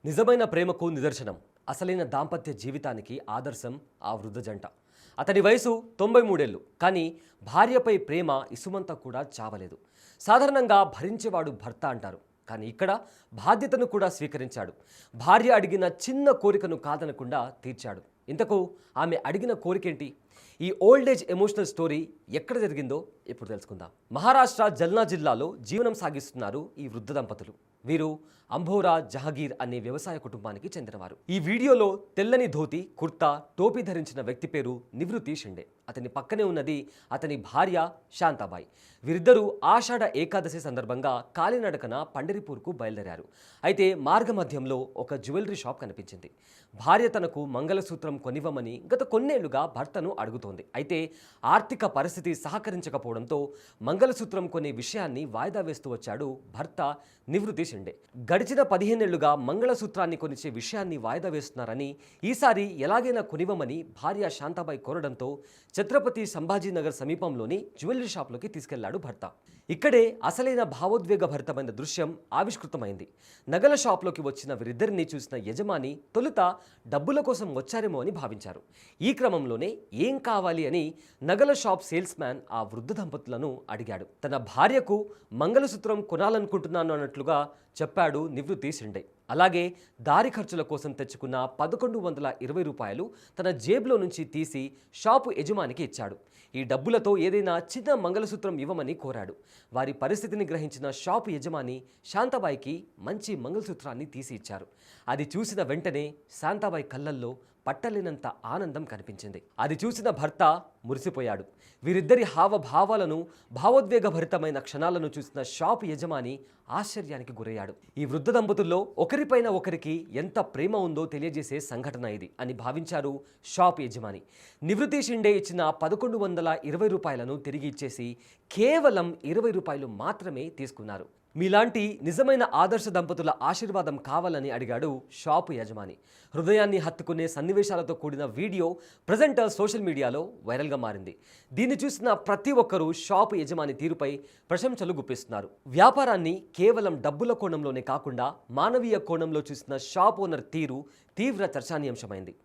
నిజమైన ప్రేమకు నిదర్శనం, అసలైన దాంపత్య జీవితానికి ఆదర్శం ఆ వృద్ధ జంట. అతని వయసు 93 కానీ భార్యపై ప్రేమ ఇసుమంత కూడా చావలేదు. సాధారణంగా భరించేవాడు భర్త అంటారు, కానీ ఇక్కడ బాధ్యతను కూడా స్వీకరించాడు. భార్య అడిగిన చిన్న కోరికను కాదనకుండా తీర్చాడు. ఇంతకు ఆమె అడిగిన కోరికేంటి? ఈ ఓల్డ్ ఏజ్ ఎమోషనల్ స్టోరీ ఎక్కడ జరిగిందో ఇప్పుడు తెలుసుకుందాం. మహారాష్ట్ర జల్నా జిల్లాలో జీవనం సాగిస్తున్నారు ఈ వృద్ధ దంపతులు. వీరు అంభోరా జహగీర్ అనే వ్యవసాయ కుటుంబానికి చెందినవారు. ఈ వీడియోలో తెల్లని ధోతి, కుర్తా, టోపీ ధరించిన వ్యక్తి పేరు నివృత్తి షిండే. అతని పక్కనే ఉన్నది అతని భార్య శాంతాబాయి. వీరిద్దరూ ఆషాఢ ఏకాదశి సందర్భంగా కాలినడకన పండరిపూర్కు బయలుదేరారు. అయితే మార్గమధ్యంలో ఒక జ్యువెలరీ షాప్ కనిపించింది. భార్య తనకు మంగళసూత్రం కొనివ్వమని గత కొన్నేళ్లుగా భర్తను అడుగుతోంది. అయితే ఆర్థిక పరిస్థితి సహకరించకపోవడంతో మంగళసూత్రం కొనే విషయాన్ని వాయిదా వేస్తూ వచ్చాడు భర్త నివృత్తి షిండే. గడిచిన 15 ఏళ్లుగా మంగళసూత్రాన్ని కొనిచ్చే విషయాన్ని వాయిదా వేస్తున్నారని, ఈసారి ఎలాగైనా కొనివ్వమని భార్య శాంతాబాయి కోరడంతో ఛత్రపతి సంభాజీనగర్ సమీపంలోని జ్యువెలరీ షాప్లోకి తీసుకెళ్లాడు భర్త. ఇక్కడే అసలైన భావోద్వేగభరితమైన దృశ్యం ఆవిష్కృతమైంది. నగల షాప్లోకి వచ్చిన వీరిద్దరిని చూసిన యజమాని తొలుత డబ్బుల కోసం వచ్చారేమో అని భావించారు. ఈ క్రమంలోనే ఏం కావాలి అని నగల షాప్ సేల్స్ మ్యాన్ ఆ వృద్ధ దంపతులను అడిగాడు. తన భార్యకు మంగళసూత్రం కొనాలనుకుంటున్నాను అన్నట్లుగా చెప్పాడు నివృత్తి షిండే. అలాగే దారి ఖర్చుల కోసం తెచ్చుకున్న 1120 రూపాయలు తన జేబులో నుంచి తీసి షాపు యజమానికి ఇచ్చాడు. ఈ డబ్బులతో ఏదైనా చిన్న మంగళసూత్రం ఇవ్వమని కోరాడు. వారి పరిస్థితిని గ్రహించిన షాపు యజమాని శాంతాబాయికి మంచి మంగళసూత్రాన్ని తీసి ఇచ్చారు. అది చూసిన వెంటనే శాంతాబాయి కళ్ళల్లో పట్టలేనంత ఆనందం కనిపించింది. అది చూసిన భర్త మురిసిపోయాడు. వీరిద్దరి హావభావాలను, భావోద్వేగభరితమైన క్షణాలను చూసిన షాపు యజమాని ఆశ్చర్యానికి గురయ్యాడు. ఈ వృద్ధ దంపతుల్లో ఒకరిపైన ఒకరికి ఎంత ప్రేమ ఉందో తెలియజేసే సంఘటన ఇది అని భావించారు షాప్ యజమాని. నివృత్తి షిండే ఇచ్చిన 1120 రూపాయలను తిరిగి ఇచ్చేసి కేవలం 20 రూపాయలు మాత్రమే తీసుకున్నారు. మీలాంటి నిజమైన ఆదర్శ దంపతుల ఆశీర్వాదం కావాలని అడిగాడు షాపు యజమాని. హృదయాన్ని హత్తుకునే సన్నివేశాలతో కూడిన వీడియో ప్రజెంట్ సోషల్ మీడియాలో వైరల్గా మారింది. దీన్ని చూసిన ప్రతి ఒక్కరూ షాపు యజమాని తీరుపై ప్రశంసలు గుప్పిస్తున్నారు. వ్యాపారాన్ని కేవలం డబ్బుల కోణంలోనే కాకుండా మానవీయ కోణంలో చూసిన షాప్ ఓనర్ తీరు తీవ్ర చర్చానీయాంశమైంది.